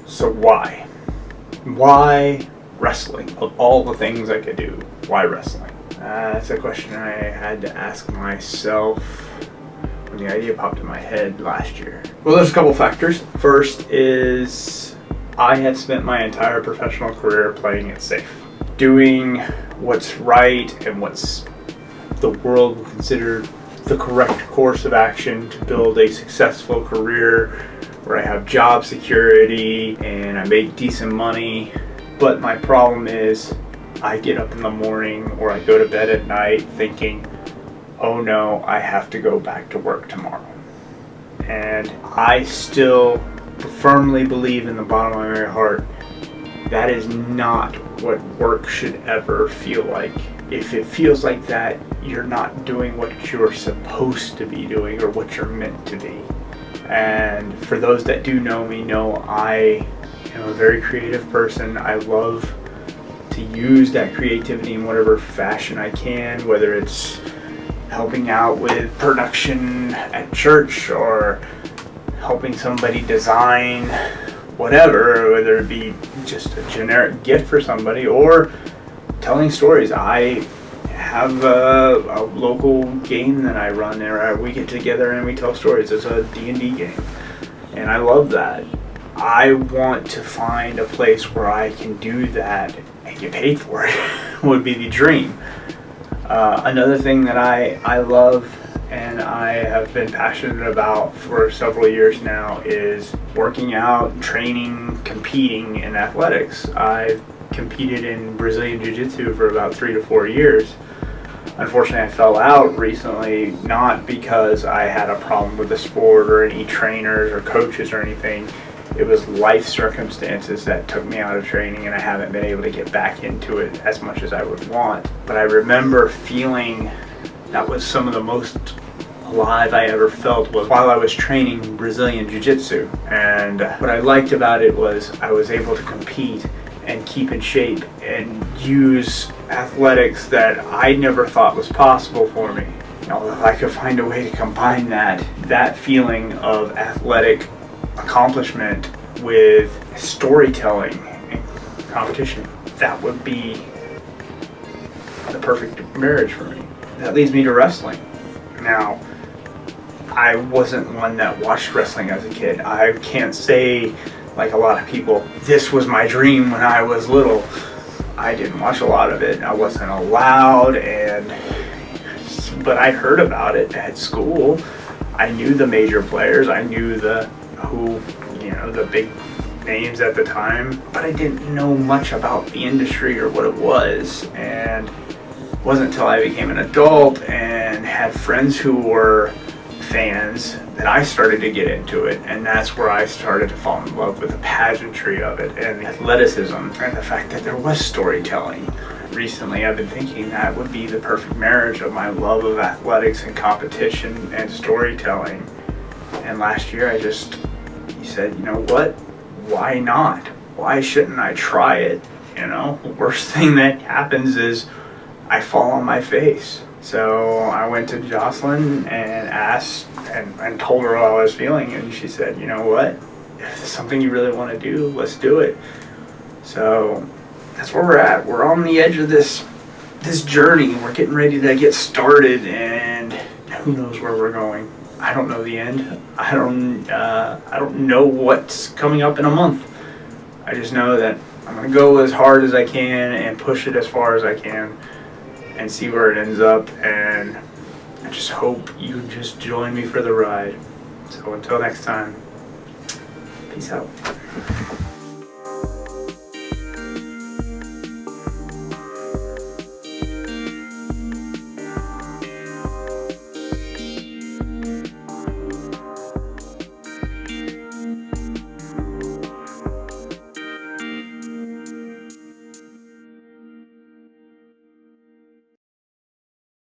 So why? Why wrestling? Of all the things I could do, why wrestling? That's a question I had to ask myself when the idea popped in my head last year. Well, there's a couple factors. First is I had spent my entire professional career playing it safe, doing what's right and what's the world would consider the correct course of action to build a successful career where I have job security and I make decent money. But my problem is I get up in the morning or I go to bed at night thinking, oh no, I have to go back to work tomorrow. And I still firmly believe in the bottom of my heart that is not what work should ever feel like. If it feels like that, you're not doing what you're supposed to be doing or what you're meant to be. And for those that do know me know I am a very creative person. I love to use that creativity in whatever fashion I can, whether it's helping out with production at church or helping somebody design whatever, whether it be just a generic gift for somebody or telling stories. I have a local game that I run there. We get together and we tell stories. It's a D&D game, and I love that. I want to find a place where I can do that and get paid for it. Would be the dream. Another thing that I love and I have been passionate about for several years now is working out, training, competing in athletics. I've competed in Brazilian Jiu-Jitsu for about 3 to 4 years. Unfortunately, I fell out recently, not because I had a problem with the sport or any trainers or coaches or anything. It was life circumstances that took me out of training, and I haven't been able to get back into it as much as I would want. But I remember feeling that was some of the most alive I ever felt was while I was training Brazilian Jiu-Jitsu. And what I liked about it was I was able to compete and keep in shape and use athletics that I never thought was possible for me. You know, if I could find a way to combine that feeling of athletic accomplishment with storytelling and competition, that would be the perfect marriage for me. That leads me to wrestling. Now, I wasn't one that watched wrestling as a kid. I can't say, like a lot of people, this was my dream when I was little. I didn't watch a lot of it. I wasn't allowed, but I heard about it at school. I knew the major players. I knew the big names at the time, but I didn't know much about the industry or what it was. And it wasn't until I became an adult and had friends who were fans that I started to get into it, and that's where I started to fall in love with the pageantry of it and the athleticism and the fact that there was storytelling. Recently I've been thinking that would be the perfect marriage of my love of athletics and competition and storytelling. And last year I said, you know what, why not? Why shouldn't I try it? You know, the worst thing that happens is I fall on my face. So I went to Jocelyn and asked and told her how I was feeling, and she said, you know what, if it's something you really want to do, let's do it. So that's where we're at. We're on the edge of this journey. We're getting ready to get started, and who knows where we're going. I don't know the end. I don't know what's coming up in a month. I just know that I'm going to go as hard as I can and push it as far as I can and see where it ends up, and I just hope you just join me for the ride. So until next time, peace out.